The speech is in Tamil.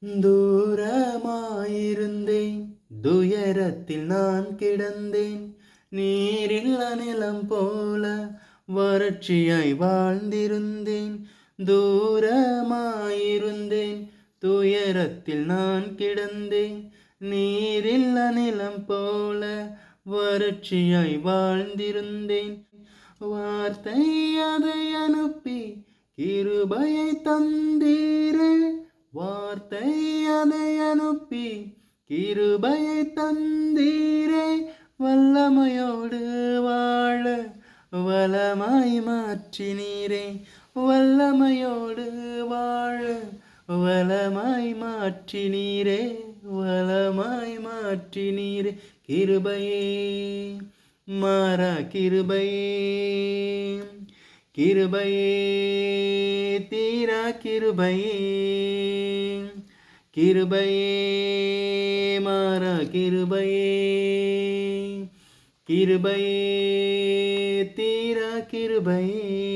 தூரமாயிருந்தேன், துயரத்தில் நான் கிடந்தேன். நீரில்லா நிலம் போல வறட்சியாய் வாழ்ந்திருந்தேன். தூரமாயிருந்தேன், துயரத்தில் நான் கிடந்தேன். நீரில்லா நிலம் போல வறட்சியாய் வாழ்ந்திருந்தேன். வார்த்தை அதை அனுப்பி கிருபையை தந்தீரே. வார்த்தை அதை அனுப்பி கிருபையை தந்தீரே. வல்லமையோடு வாழ வளமாய் மாற்றினீரே. வல்லமையோடு வாழ வளமாய் மாற்றினீரே. வளமாய் மாற்றினீரே. கிருபையே மாறா கிருபையே, கிருபையே தீரா கிருபையே. கிருபையே மாறா கிருபையே, கிருபையே தீரா கிருபையே.